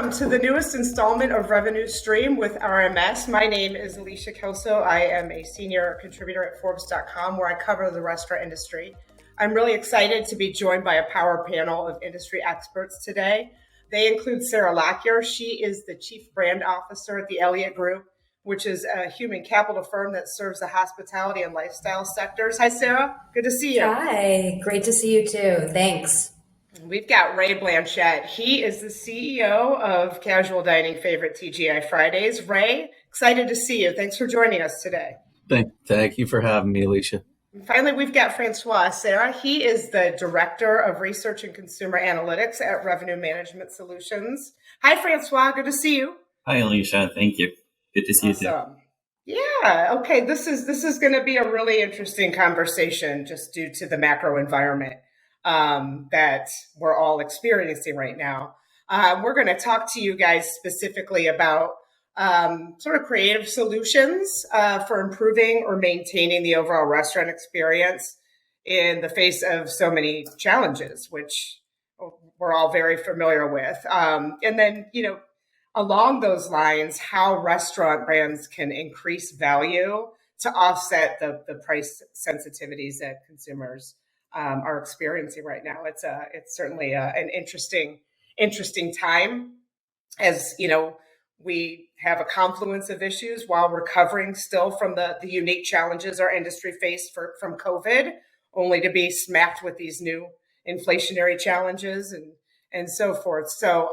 welcome to the newest installment of Revenue Stream with RMS. My name is Alicia Kelso. I am a senior contributor at Forbes.com, where I cover the restaurant industry. I'm really excited to be joined by a power panel of industry experts today. They include Acerra Lockyer. She is the Chief Brand Officer at the Elliot Group, which is a human capital firm that serves the hospitality and lifestyle sectors. Hi, Acerra. Good to see you. Hi, great to see you too. Thanks. We've got Ray Blanchette. He is the CEO of casual dining favorite TGI Fridays. Ray, excited to see you. Thanks for joining us today. Thank you for having me, Alicia. And finally, we've got Francois Acerra. He is the Director of Research and Consumer Analytics at Revenue Management Solutions. Hi, Francois. Good to see you. Hi, Alicia. Thank you. Good to see you too. Yeah. Okay. This is going to be a really interesting conversation just due to the macro environment that we're all experiencing right now. We're going to talk to you guys specifically about sort of creative solutions for improving or maintaining the overall restaurant experience in the face of so many challenges, which we're all very familiar with. And then, along those lines, how restaurant brands can increase value to offset the price sensitivities that consumers are experiencing right now. It's certainly an interesting time, as we have a confluence of issues while recovering still from the unique challenges our industry faced from COVID, only to be smacked with these new inflationary challenges and so forth. So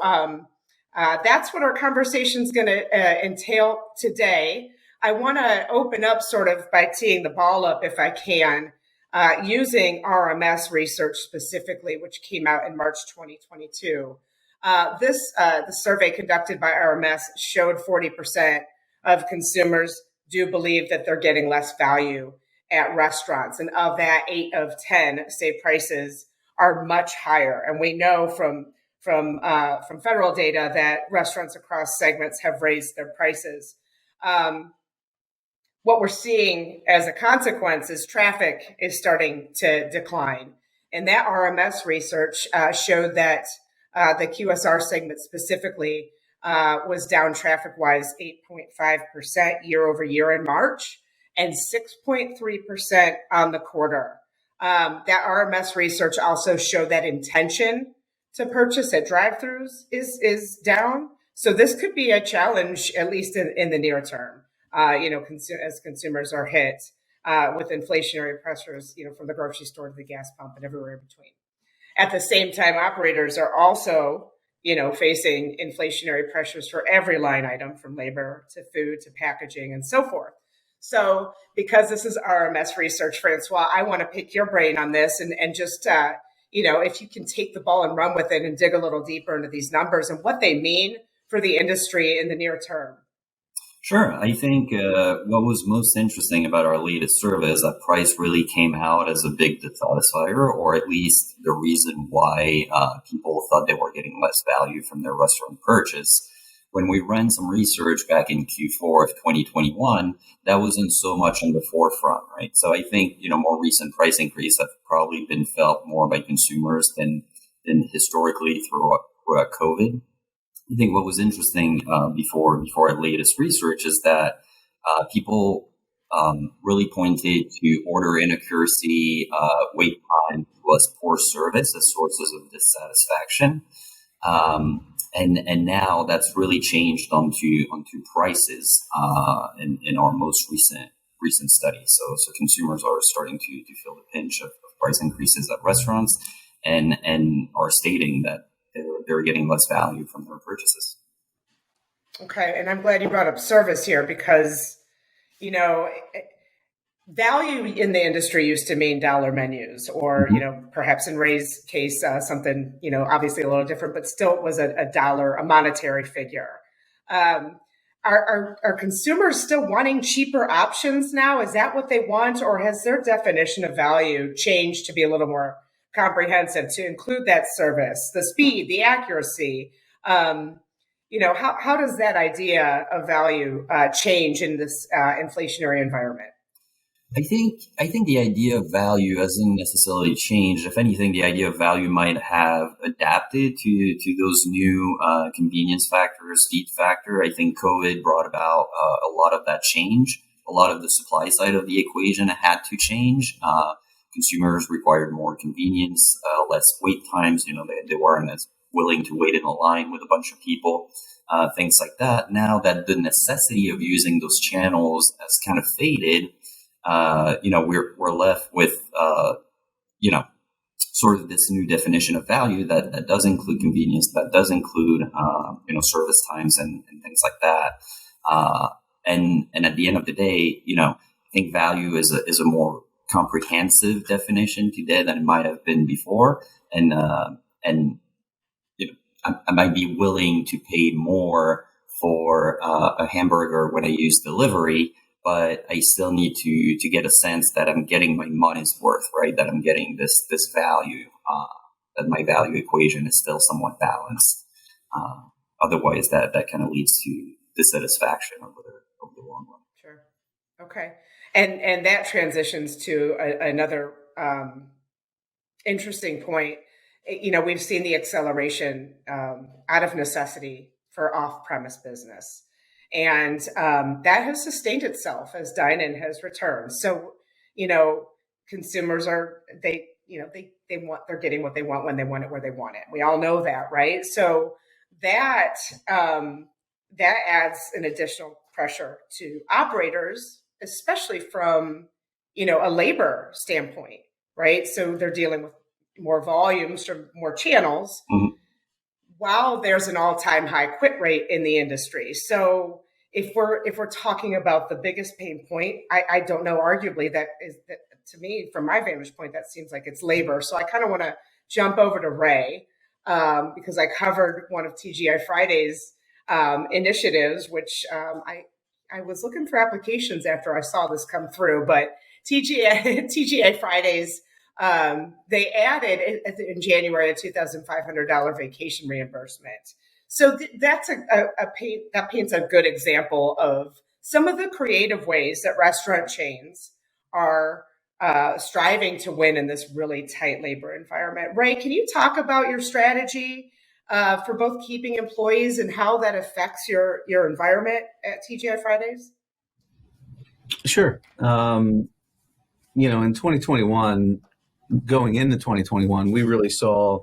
that's what our conversation is going to entail today. I want to open up sort of by teeing the ball up, if I can, using RMS research specifically, which came out in March 2022. The survey conducted by RMS showed 40% of consumers do believe that they're getting less value at restaurants. And of that, 8 of 10 say prices are much higher. And we know from federal data that restaurants across segments have raised their prices. What we're seeing as a consequence is traffic is starting to decline. And that RMS research showed that the QSR segment specifically was down traffic-wise 8.5% year over year in March and 6.3% on the quarter. That RMS research also showed that intention to purchase at drive-thrus is down. So this could be a challenge, at least in the near term. As consumers are hit with inflationary pressures, from the grocery store to the gas pump and everywhere in between. At the same time, operators are also, facing inflationary pressures for every line item, from labor to food to packaging and so forth. So because this is RMS research, Francois, I want to pick your brain on this and just, if you can take the ball and run with it and dig a little deeper into these numbers and what they mean for the industry in the near term. Sure. I think what was most interesting about our latest survey is that price really came out as a big dissatisfier, or at least the reason why people thought they were getting less value from their restaurant purchase. When we ran some research back in Q4 of 2021, that wasn't so much on the forefront, right? So I think, more recent price increases have probably been felt more by consumers than historically throughout COVID. I think what was interesting before our latest research is that people really pointed to order inaccuracy, wait time, plus poor service as sources of dissatisfaction. And now that's really changed onto prices in our most recent study. So consumers are starting to feel the pinch of price increases at restaurants and are stating that they're getting less value from their purchases. Okay. And I'm glad you brought up service here because, value in the industry used to mean dollar menus or, perhaps in Ray's case, something, obviously a little different, but still it was a dollar, a monetary figure. Are consumers still wanting cheaper options now? Is that what they want? Or has their definition of value changed to be a little more comprehensive to include that service, the speed, the accuracy? How does that idea of value change in this inflationary environment? I think the idea of value hasn't necessarily changed. If anything, the idea of value might have adapted to those new convenience factors, speed factor. I think COVID brought about a lot of that change. A lot of the supply side of the equation had to change. Consumers required more convenience, less wait times. They weren't as willing to wait in a line with a bunch of people, things like that. Now that the necessity of using those channels has kind of faded, we're left with, sort of this new definition of value that does include convenience, that does include, service times and things like that. And at the end of the day, I think value is a more comprehensive definition today than it might have been before. And I might be willing to pay more for a hamburger when I use delivery, but I still need to get a sense that I'm getting my money's worth, right? That I'm getting this value, that my value equation is still somewhat balanced. Otherwise, that kind of leads to dissatisfaction over the long run. Sure. Okay. And that transitions to another interesting point. We've seen the acceleration out of necessity for off-premise business. And that has sustained itself as dine-in has returned. So, consumers they're getting what they want when they want it, where they want it. We all know that, right? So that adds an additional pressure to operators, especially from, a labor standpoint, right? So they're dealing with more volumes from more channels, while there's an all-time high quit rate in the industry. So if we're talking about the biggest pain point, I don't know, arguably that to me, from my vantage point, that seems like it's labor. So I kind of want to jump over to Ray, because I covered one of TGI Friday's initiatives, which I was looking for applications after I saw this come through, but TGI Fridays, they added in January a $2,500 vacation reimbursement. So that paints a good example of some of the creative ways that restaurant chains are striving to win in this really tight labor environment. Ray, can you talk about your strategy for both keeping employees and how that affects your environment at TGI Fridays? Sure. In 2021, going into 2021, we really saw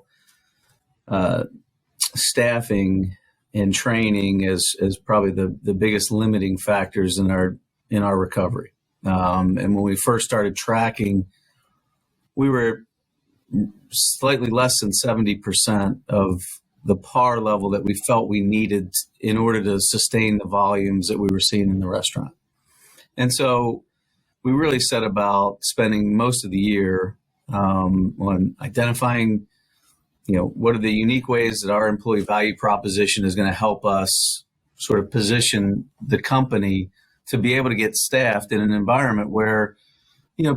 staffing and training as probably the biggest limiting factors in our recovery. And when we first started tracking, we were slightly less than 70% of the par level that we felt we needed in order to sustain the volumes that we were seeing in the restaurant. And so we really set about spending most of the year on identifying, what are the unique ways that our employee value proposition is going to help us sort of position the company to be able to get staffed in an environment where,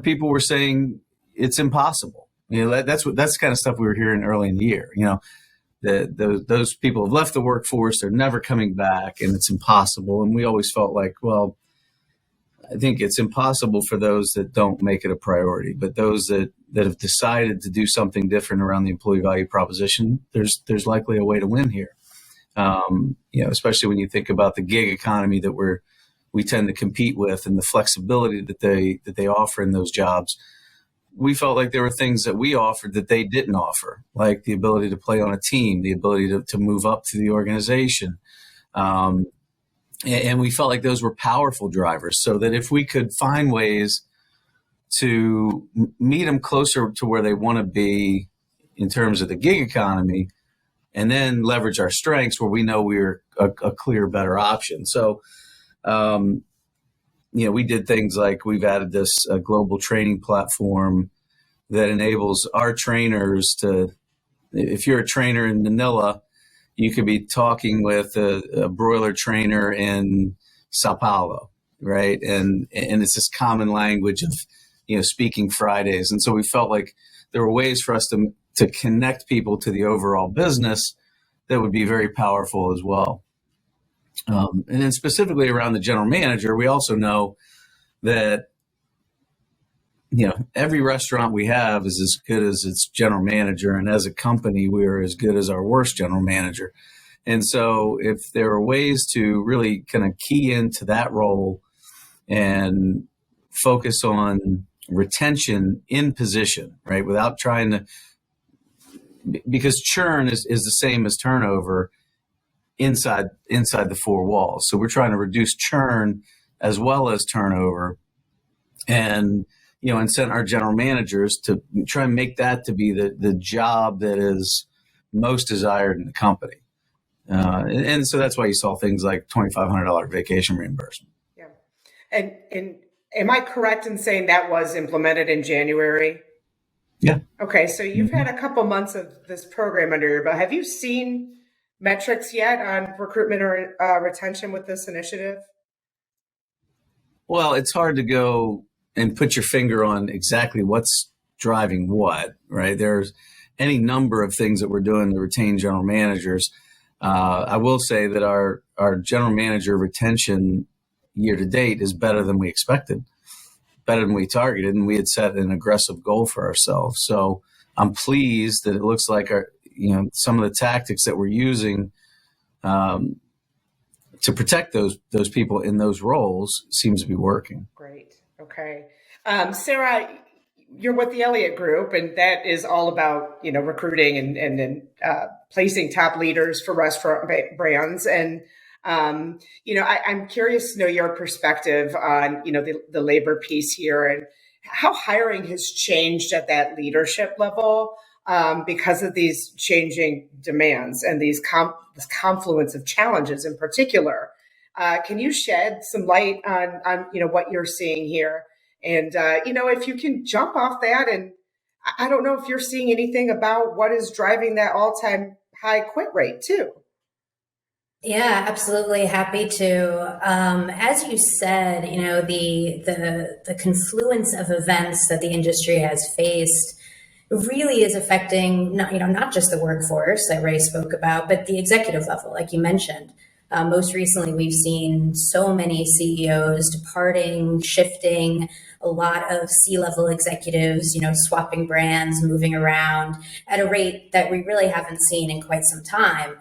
people were saying it's impossible. That's the kind of stuff we were hearing early in the year. Those people have left the workforce, they're never coming back, and it's impossible. And we always felt like, well, I think it's impossible for those that don't make it a priority, but those that have decided to do something different around the employee value proposition, there's likely a way to win here. Especially when you think about the gig economy that we tend to compete with and the flexibility that they offer in those jobs. We felt like there were things that we offered that they didn't offer, like the ability to play on a team, the ability to move up to the organization. And we felt like those were powerful drivers, so that if we could find ways to meet them closer to where they want to be in terms of the gig economy, and then leverage our strengths where we know we're a clear, better option. So, we did things like we've added this global training platform that enables our trainers to, if you're a trainer in Manila, you could be talking with a broiler trainer in Sao Paulo, right? And it's this common language of, speaking Fridays. And so we felt like there were ways for us to connect people to the overall business that would be very powerful as well. And then specifically around the general manager, we also know that every restaurant we have is as good as its general manager. And as a company, we're as good as our worst general manager. And so if there are ways to really kind of key into that role and focus on retention in position, right, without trying to, because churn is the same as turnover inside the four walls. So we're trying to reduce churn as well as turnover, and incent our general managers to try and make that to be the job that is most desired in the company. And so that's why you saw things like $2,500 vacation reimbursement. Yeah. And am I correct in saying that was implemented in January? Yeah. Okay. So you've had a couple months of this program under your belt. Have you seen metrics yet on recruitment or retention with this initiative? Well, it's hard to go and put your finger on exactly what's driving what, right? There's any number of things that we're doing to retain general managers. I will say that our general manager retention year to date is better than we expected, better than we targeted, and we had set an aggressive goal for ourselves. So I'm pleased that it looks like some of the tactics that we're using to protect those people in those roles seems to be working. Great. Okay. Sarah, you're with the Elliot Group, and that is all about, recruiting and placing top leaders for restaurant brands. And, I'm curious to know your perspective on, the labor piece here and how hiring has changed at that leadership level because of these changing demands and this confluence of challenges in particular. Can you shed some light on what you're seeing here? And, if you can jump off that, and I don't know if you're seeing anything about what is driving that all-time high quit rate too. Yeah, absolutely. Happy to. As you said, the confluence of events that the industry has faced really is affecting not just the workforce that Ray spoke about, but the executive level, like you mentioned. Most recently, we've seen so many CEOs departing, shifting, a lot of C-level executives, swapping brands, moving around at a rate that we really haven't seen in quite some time.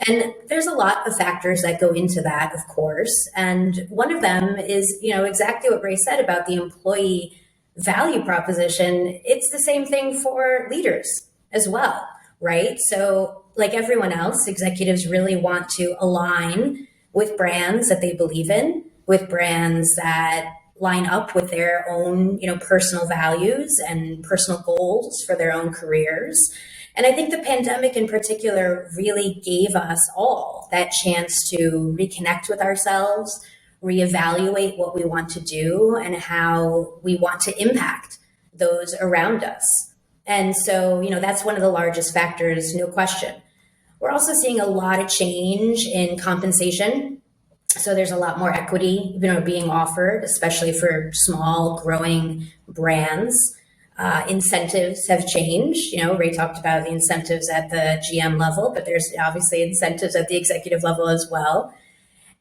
And there's a lot of factors that go into that, of course. And one of them is, exactly what Ray said about the employee value proposition. It's the same thing for leaders as well, right? So like everyone else, executives really want to align with brands that they believe in, with brands that line up with their own, personal values and personal goals for their own careers. And I think the pandemic in particular really gave us all that chance to reconnect with ourselves, reevaluate what we want to do and how we want to impact those around us. And so, that's one of the largest factors, no question. We're also seeing a lot of change in compensation. So there's a lot more equity, being offered, especially for small, growing brands. Incentives have changed. Ray talked about the incentives at the GM level, but there's obviously incentives at the executive level as well.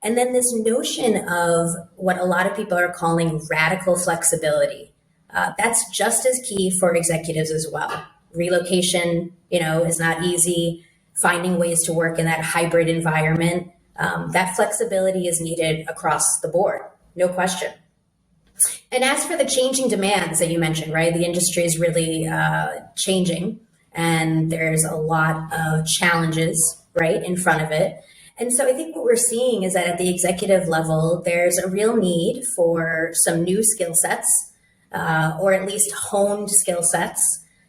And then this notion of what a lot of people are calling radical flexibility. That's just as key for executives as well. Relocation, is not easy. Finding ways to work in that hybrid environment. That flexibility is needed across the board, no question. And as for the changing demands that you mentioned, right, the industry is really changing and there's a lot of challenges, right, in front of it. And so I think what we're seeing is that at the executive level, there's a real need for some new skill sets or at least honed skill sets,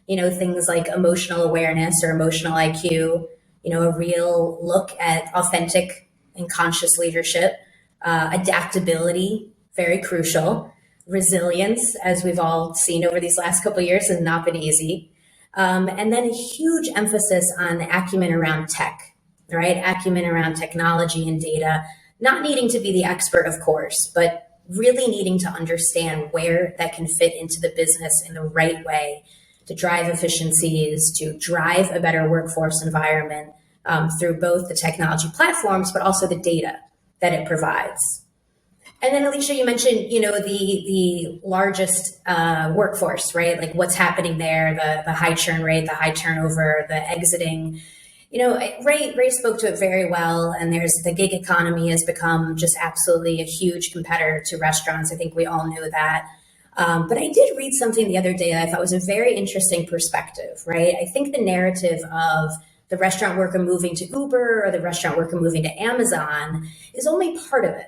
things like emotional awareness or emotional IQ, a real look at authentic and conscious leadership, adaptability, very crucial. Resilience, as we've all seen over these last couple of years, has not been easy. And then a huge emphasis on acumen around tech, right? Acumen around technology and data, not needing to be the expert, of course, but really needing to understand where that can fit into the business in the right way to drive efficiencies, to drive a better workforce environment through both the technology platforms, but also the data that it provides. And then Alicia, you mentioned, the largest workforce, right? Like what's happening there, the high churn rate, the high turnover, the exiting. Ray spoke to it very well. And there's the gig economy has become just absolutely a huge competitor to restaurants. I think we all knew that. But I did read something the other day that I thought was a very interesting perspective, right? I think the narrative of the restaurant worker moving to Uber or the restaurant worker moving to Amazon is only part of it,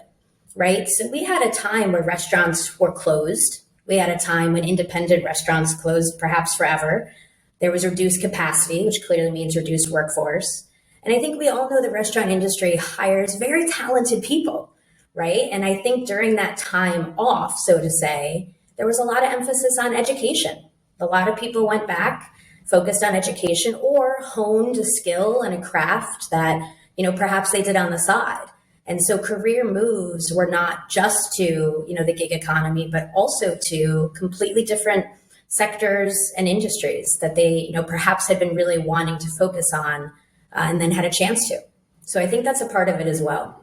right? So we had a time where restaurants were closed. We had a time when independent restaurants closed perhaps forever. There was reduced capacity, which clearly means reduced workforce. And I think we all know the restaurant industry hires very talented people, right? And I think during that time off, so to say, there was a lot of emphasis on education. A lot of people went back, focused on education, or honed a skill and a craft that, perhaps they did on the side. And so career moves were not just to, the gig economy, but also to completely different sectors and industries that they, perhaps had been really wanting to focus on and then had a chance to. So I think that's a part of it as well.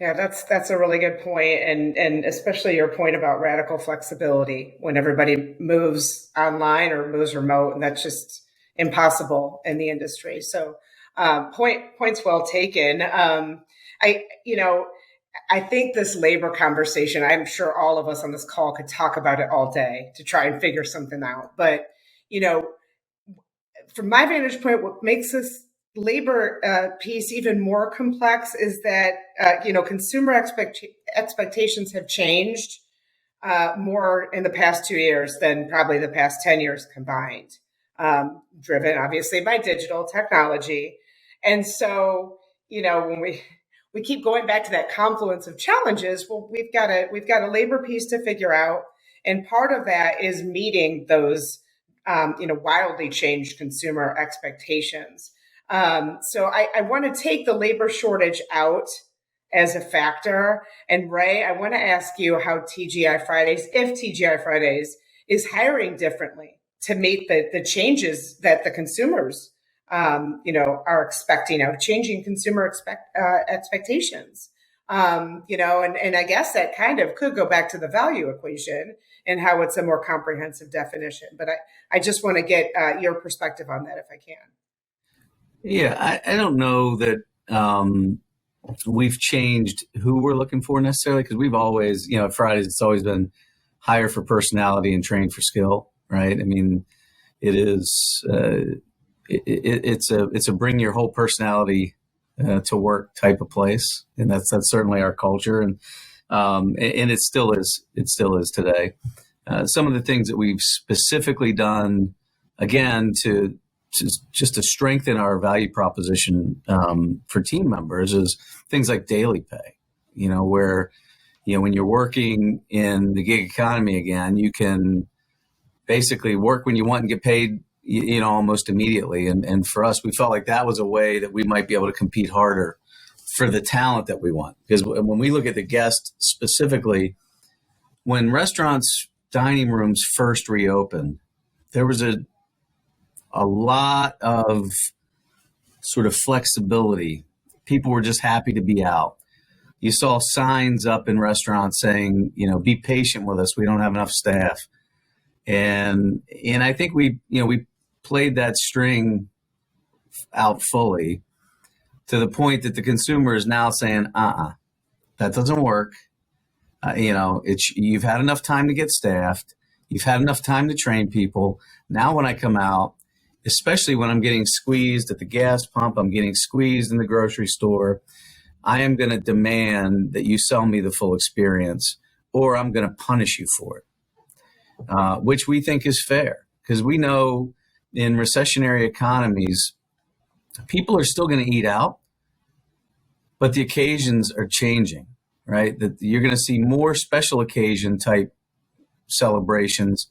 Yeah, that's a really good point, and especially your point about radical flexibility when everybody moves online or moves remote, and that's just impossible in the industry. So, points well taken. I think this labor conversation, I'm sure all of us on this call could talk about it all day to try and figure something out. But from my vantage point, what makes this labor piece even more complex is that consumer expectations have changed more in the past 2 years than probably the past 10 years combined, driven obviously by digital technology. And so when we keep going back to that confluence of challenges, well, we've got a labor piece to figure out, and part of that is meeting those wildly changed consumer expectations. So I want to take the labor shortage out as a factor. And Ray, I want to ask you how TGI Fridays, if TGI Fridays is hiring differently to meet the changes that the consumers, are expecting out, changing consumer expectations. And I guess that kind of could go back to the value equation and how it's a more comprehensive definition. But I just want to get your perspective on that if I can. Yeah, I don't know that we've changed who we're looking for necessarily, because we've always, at Fridays, it's always been hire for personality and train for skill, right? I mean, it is, it's a bring your whole personality to work type of place. And that's certainly our culture. And it still is today. Some of the things that we've specifically done, again, to strengthen our value proposition for team members is things like daily pay, where, when you're working in the gig economy again, you can basically work when you want and get paid, almost immediately. And for us, we felt like that was a way that we might be able to compete harder for the talent that we want. Because when we look at the guest specifically, when restaurants, dining rooms first reopened, there was a lot of sort of flexibility. People were just happy to be out. You saw signs up in restaurants saying, be patient with us. We don't have enough staff. And I think we played that string out fully to the point that the consumer is now saying, that doesn't work. You've had enough time to get staffed. You've had enough time to train people. Now when I come out, especially when I'm getting squeezed at the gas pump, I'm getting squeezed in the grocery store, I am going to demand that you sell me the full experience, or I'm going to punish you for it, which we think is fair, because we know in recessionary economies, people are still going to eat out, but the occasions are changing, right? That you're going to see more special occasion type celebrations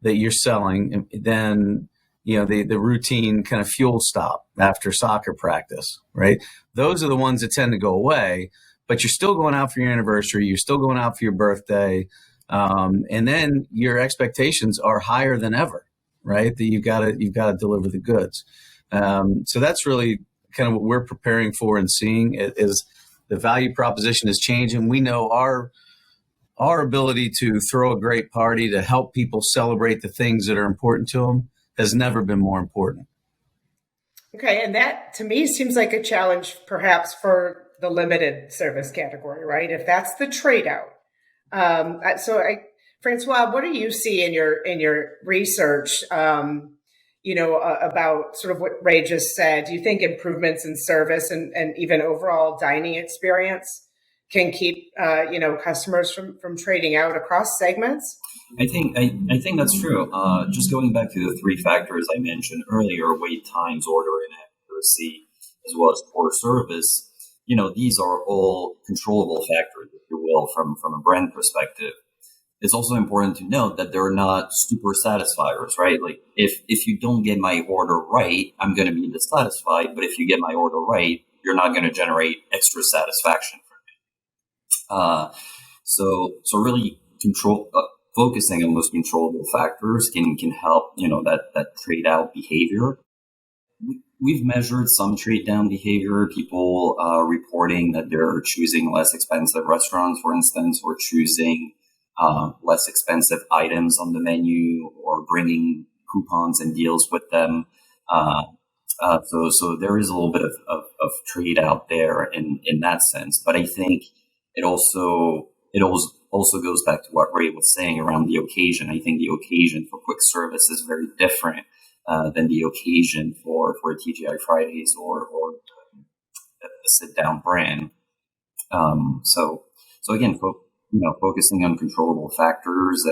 that you're selling than the routine kind of fuel stop after soccer practice, right? Those are the ones that tend to go away, but you're still going out for your anniversary. You're still going out for your birthday. And then your expectations are higher than ever, right? That you've got to deliver the goods. So that's really kind of what we're preparing for and seeing is The value proposition is changing. We know our ability to throw a great party to help people celebrate the things that are important to them has never been more important. Okay, and that to me seems like a challenge perhaps for the limited service category, right? If that's the trade out. Francois, what do you see in your research, about sort of what Ray just said? Do you think improvements in service and even overall dining experience can keep customers from trading out across segments? I think that's true. Just going back to the three factors I mentioned earlier: wait times, order and accuracy, as well as poor service. These are all controllable factors, if you will, from a brand perspective. It's also important to note that they're not super satisfiers, right? Like if you don't get my order right, I'm going to be dissatisfied. But if you get my order right, you're not going to generate extra satisfaction for me. So really focusing on those controllable factors can help, that trade out behavior. We've measured some trade down behavior, people reporting that they're choosing less expensive restaurants, for instance, or choosing less expensive items on the menu, or bringing coupons and deals with them. So there is a little bit of trade out there in that sense. But I think it also goes back to what Ray was saying around the occasion. I think the occasion for quick service is very different than the occasion for a TGI Fridays or a sit down brand. So again, focusing on controllable factors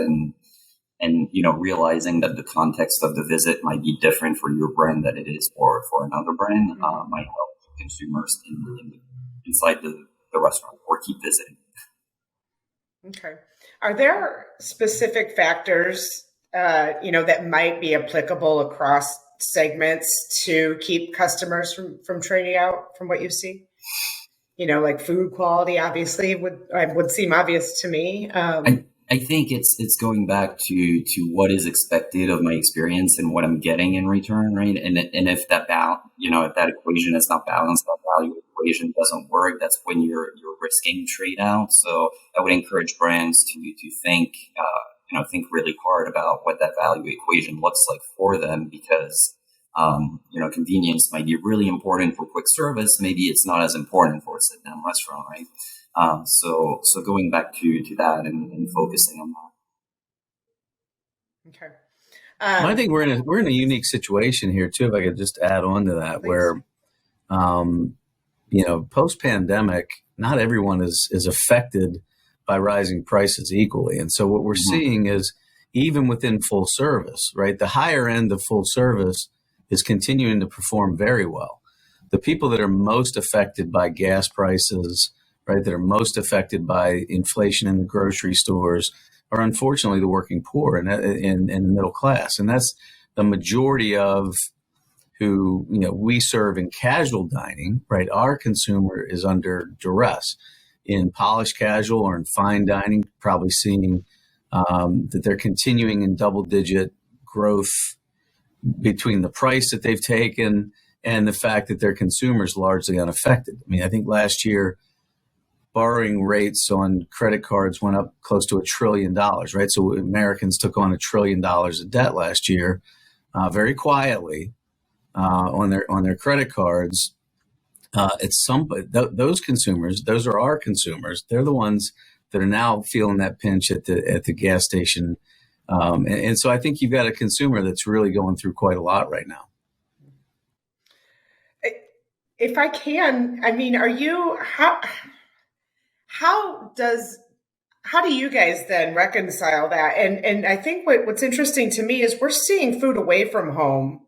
and realizing that the context of the visit might be different for your brand than it is for another brand might help consumers inside the restaurant or keep visiting. Okay. Are there specific factors, that might be applicable across segments to keep customers from trading out from what you see? Like food quality, obviously would seem obvious to me. I think it's going back to what is expected of my experience and what I'm getting in return, right? And if that if that equation is not balanced, that value equation doesn't work, that's when you're risking trade out. So I would encourage brands to think think really hard about what that value equation looks like for them, because convenience might be really important for quick service. Maybe it's not as important for a sit down restaurant, right? So going back to that and focusing on that. Okay. I think we're in a unique situation here too. If I could just add on to that, please. Where post pandemic, not everyone is affected by rising prices equally, and so what we're seeing is even within full service, right? The higher end of full service is continuing to perform very well. The people that are most affected by gas prices, right, that are most affected by inflation in the grocery stores are unfortunately the working poor and the middle class. And that's the majority of who, we serve in casual dining, right? Our consumer is under duress. In polished casual or in fine dining, probably seeing that they're continuing in double-digit growth between the price that they've taken and the fact that their consumers largely unaffected. I mean, I think last year borrowing rates on credit cards went up close to $1 trillion, right? So Americans took on $1 trillion of debt last year, very quietly on their credit cards. Those consumers, those are our consumers. They're the ones that are now feeling that pinch at the gas station. And so I think you've got a consumer that's really going through quite a lot right now. If I can, I mean, how do you guys then reconcile that? And I think what's interesting to me is we're seeing food away from home,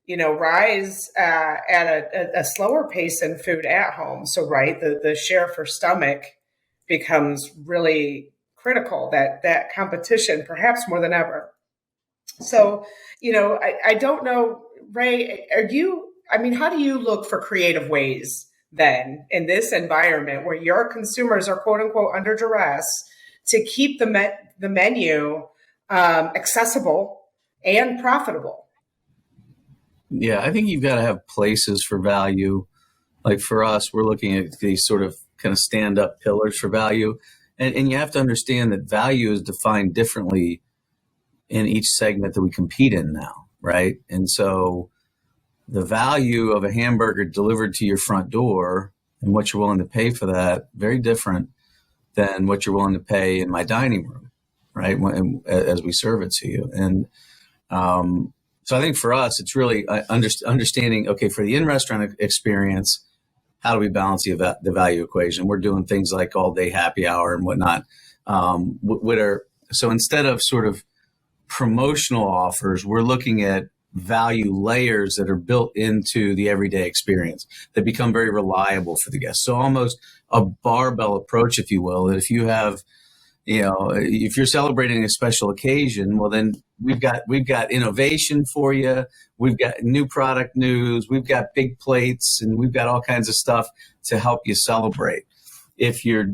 rise at a slower pace than food at home. So, right, the share for stomach becomes really critical, that competition, perhaps more than ever. So, I don't know, Ray, how do you look for creative ways then in this environment where your consumers are quote unquote under duress to keep the menu accessible and profitable? Yeah, I think you've got to have places for value. like for us, we're looking at these sort of kind of stand-up pillars for value. And you have to understand that value is defined differently in each segment that we compete in now, right? And so the value of a hamburger delivered to your front door and what you're willing to pay for that, very different than what you're willing to pay in my dining room, right? As we serve it to you. And so I think for us, it's really understanding, okay, for the in-restaurant experience, how do we balance the value equation? We're doing things like all day happy hour and whatnot. So instead of sort of promotional offers, we're looking at value layers that are built into the everyday experience that become very reliable for the guests. So almost a barbell approach, if you will, that if you have, if you're celebrating a special occasion, well, then we've got innovation for you. We've got new product news. We've got big plates, and we've got all kinds of stuff to help you celebrate. If you're,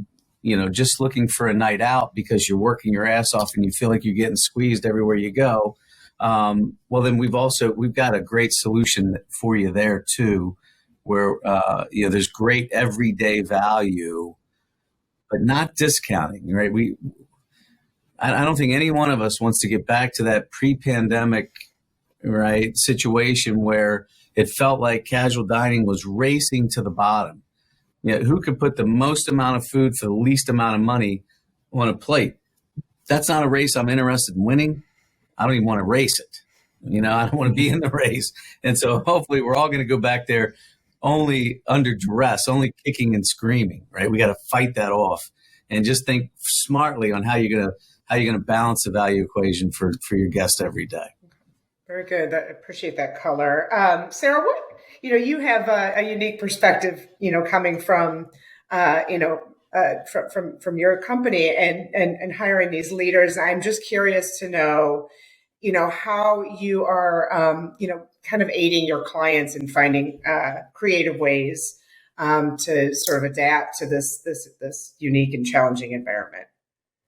just looking for a night out because you're working your ass off and you feel like you're getting squeezed everywhere you go, well, then we've got a great solution for you there too, where there's great everyday value, but not discounting, right? I don't think any one of us wants to get back to that pre-pandemic, right, situation where it felt like casual dining was racing to the bottom. Who could put the most amount of food for the least amount of money on a plate? That's not a race I'm interested in winning. I don't even want to race it. I don't want to be in the race. And so hopefully we're all going to go back there only under duress, only kicking and screaming, right? We got to fight that off and just think smartly on how you're going to balance the value equation for your guest every day. Very good. I appreciate that color. Sarah, you have a unique perspective, coming from, from your company and hiring these leaders. I'm just curious to know, how you are, kind of aiding your clients in finding creative ways to sort of adapt to this unique and challenging environment.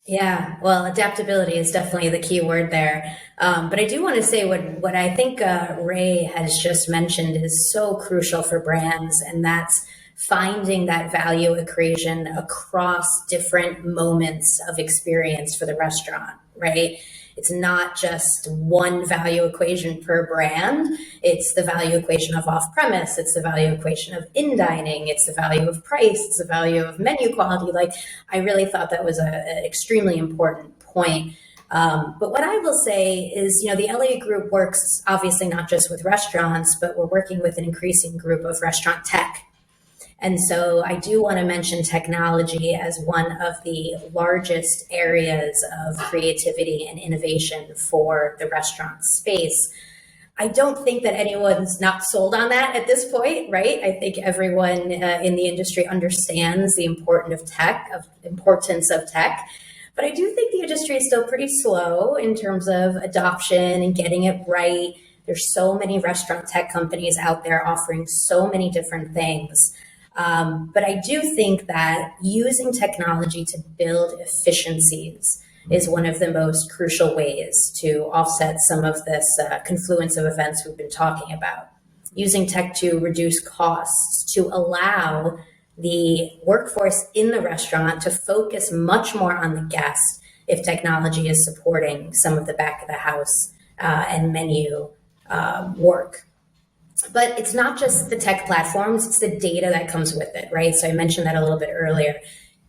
Yeah, well, adaptability is definitely the key word there. But I do want to say what I think Ray has just mentioned is so crucial for brands, and that's finding that value equation across different moments of experience for the restaurant, right? It's not just one value equation per brand. It's the value equation of off-premise. It's the value equation of in-dining. It's the value of price. It's the value of menu quality. I really thought that was an extremely important point. But what I will say is, the Elliot Group works obviously not just with restaurants, but we're working with an increasing group of restaurant tech. And so I do want to mention technology as one of the largest areas of creativity and innovation for the restaurant space. I don't think that anyone's not sold on that at this point, right? I think everyone in the industry understands the importance of tech. But I do think the industry is still pretty slow in terms of adoption and getting it right. There's so many restaurant tech companies out there offering so many different things. But I do think that using technology to build efficiencies is one of the most crucial ways to offset some of this confluence of events we've been talking about. Using tech to reduce costs, to allow the workforce in the restaurant to focus much more on the guest if technology is supporting some of the back of the house and menu work. But it's not just the tech platforms, it's the data that comes with it, right? So I mentioned that a little bit earlier.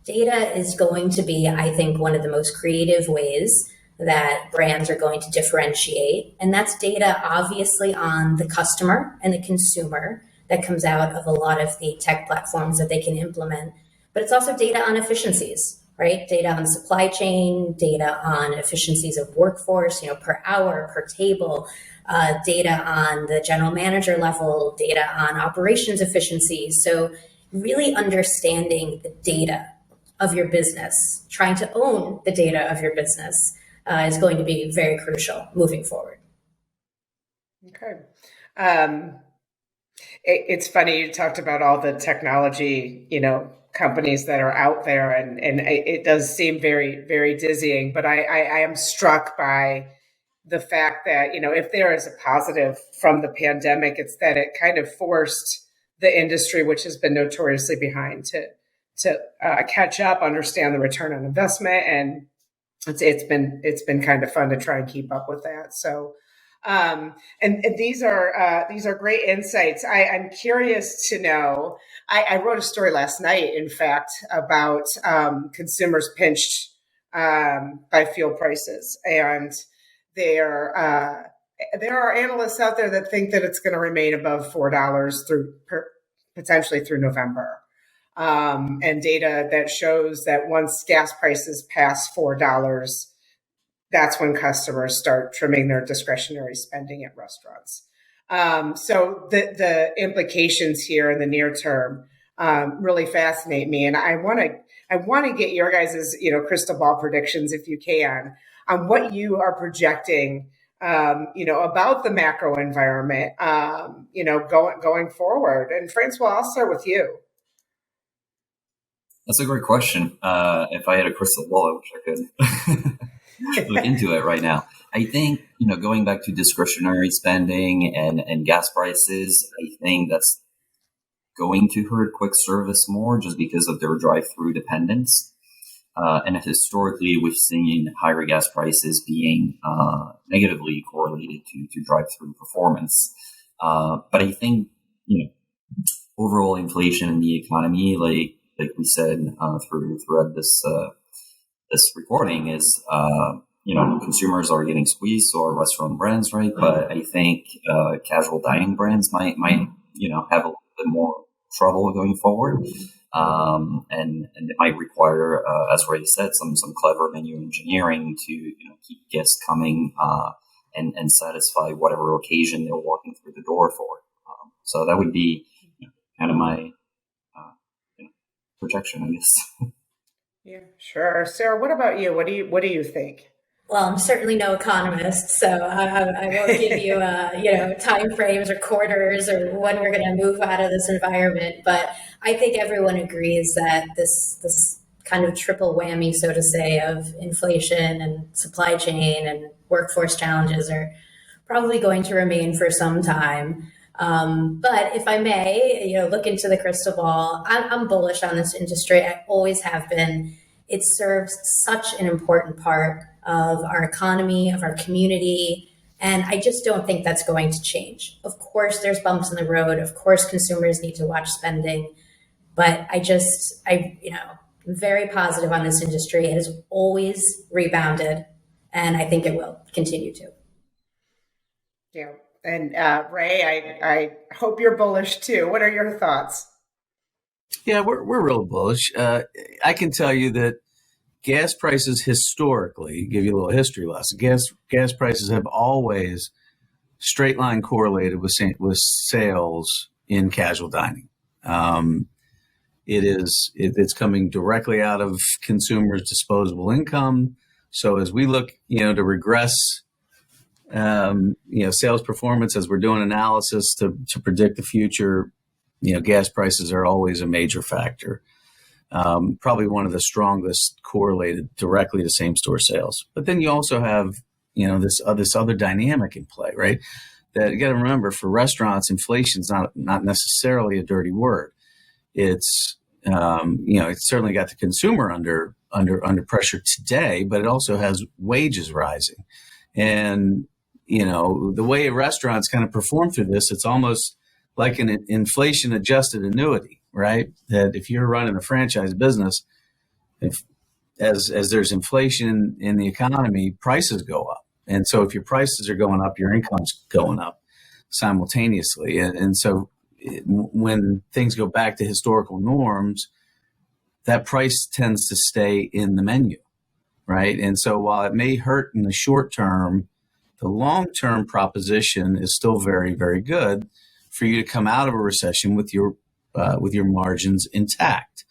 Data is going to be, I think, one of the most creative ways that brands are going to differentiate. And that's data obviously on the customer and the consumer that comes out of a lot of the tech platforms that they can implement. But it's also data on efficiencies, right? Data on supply chain, data on efficiencies of workforce, per hour, per table, data on the general manager level, data on operations efficiencies. So really understanding the data of your business, trying to own the data of your business is going to be very crucial moving forward. Okay. It's funny, you talked about all the technology, companies that are out there, and it does seem very, very dizzying, but I am struck by the fact that, if there is a positive from the pandemic, it's that it kind of forced the industry, which has been notoriously behind, to catch up, understand the return on investment, and it's been kind of fun to try and keep up with that. So, and these are great insights. I'm curious to know. I wrote a story last night, in fact, about consumers pinched by fuel prices, and there are analysts out there that think that it's going to remain above $4 potentially through November. And data that shows that once gas prices pass $4, that's when customers start trimming their discretionary spending at restaurants. So the implications here in the near term really fascinate me, and I want to get your guys' crystal ball predictions, if you can, on what you are projecting, about the macro environment, going forward. And Francois, I'll start with you. That's a great question. If I had a crystal ball, I wish I could look into it right now. I think, going back to discretionary spending and gas prices, I think that's going to hurt quick service more just because of their drive-through dependence. And historically, we've seen higher gas prices being negatively correlated to drive-through performance. But I think, overall inflation in the economy, like we said throughout this recording, is consumers are getting squeezed, so are restaurant brands, right? But I think casual dining brands might have a little bit more trouble going forward, and it might require, as Ray said, some clever menu engineering to keep guests coming and satisfy whatever occasion they're walking through the door for. So that would be kind of my projection, I guess. Yeah, sure. Sarah, what about you? What do you think? Well, I'm certainly no economist, so I won't give you, time frames or quarters or when we're going to move out of this environment. But I think everyone agrees that this kind of triple whammy, so to say, of inflation and supply chain and workforce challenges are probably going to remain for some time. But if I may, look into the crystal ball, I'm bullish on this industry. I always have been. It serves such an important part of our economy, of our community, and I just don't think that's going to change. Of course, there's bumps in the road. Of course, consumers need to watch spending, but I'm very positive on this industry. It has always rebounded, and I think it will continue to. Yeah. And Ray, I hope you're bullish too. What are your thoughts? Yeah, we're real bullish. I can tell you that gas prices historically, give you a little history lesson, gas prices have always straight line correlated with sales in casual dining. It's coming directly out of consumers' disposable income. So as we look, to regress sales performance, as we're doing analysis to predict the future, gas prices are always a major factor. Probably one of the strongest correlated directly to same store sales. But then you also have, this other dynamic in play, right? That you got to remember, for restaurants, inflation's not necessarily a dirty word. It's it's certainly got the consumer under pressure today, but it also has wages rising. And the way restaurants kind of perform through this, it's almost like an inflation adjusted annuity, right? That if you're running a franchise business, as there's inflation in the economy, prices go up. And so if your prices are going up, your income's going up simultaneously. And so when things go back to historical norms, that price tends to stay in the menu, right? And so while it may hurt in the short term, the long-term proposition is still very, very good for you to come out of a recession with your margins intact.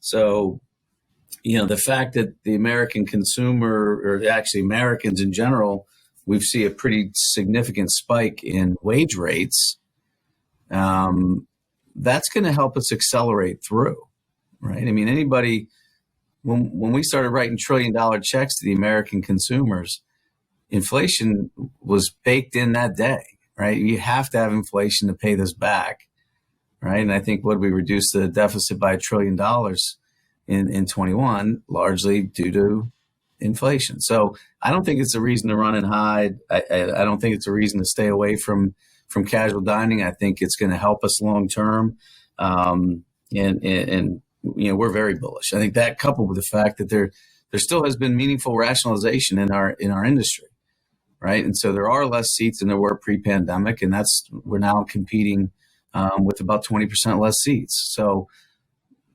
So, the fact that the American consumer, or actually Americans in general, we've seen a pretty significant spike in wage rates. That's going to help us accelerate through, right? I mean, anybody, when we started writing $1 trillion checks to the American consumers, inflation was baked in that day, right? You have to have inflation to pay this back, right? And I think what we reduced the deficit by $1 trillion in 21, largely due to inflation. So I don't think it's a reason to run and hide. I don't think it's a reason to stay away from casual dining. I think it's going to help us long term. And we're very bullish. I think that, coupled with the fact that there still has been meaningful rationalization in our industry, right? And so there are less seats than there were pre-pandemic, and we're now competing with about 20% less seats. So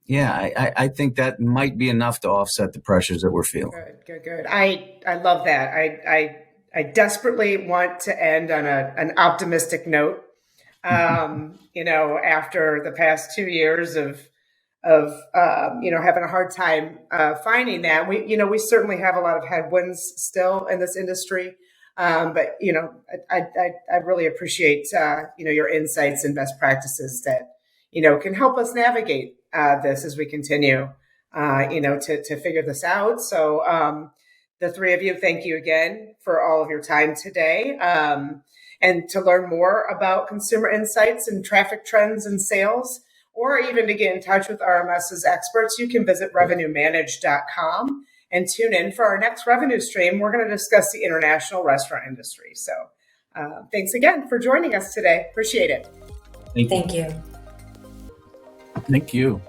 yeah, I think that might be enough to offset the pressures that we're feeling. Good. I love that. I desperately want to end on an optimistic note. After the past 2 years of having a hard time finding that, we certainly have a lot of headwinds still in this industry. But I really appreciate your insights and best practices that can help us navigate this as we continue to figure this out. So the three of you, thank you again for all of your time today. And to learn more about consumer insights and traffic trends and sales, or even to get in touch with RMS's experts, you can visit revenuemanage.com and tune in for our next revenue stream. We're going to discuss the international restaurant industry. So thanks again for joining us today. Appreciate it. Thank you. Thank you.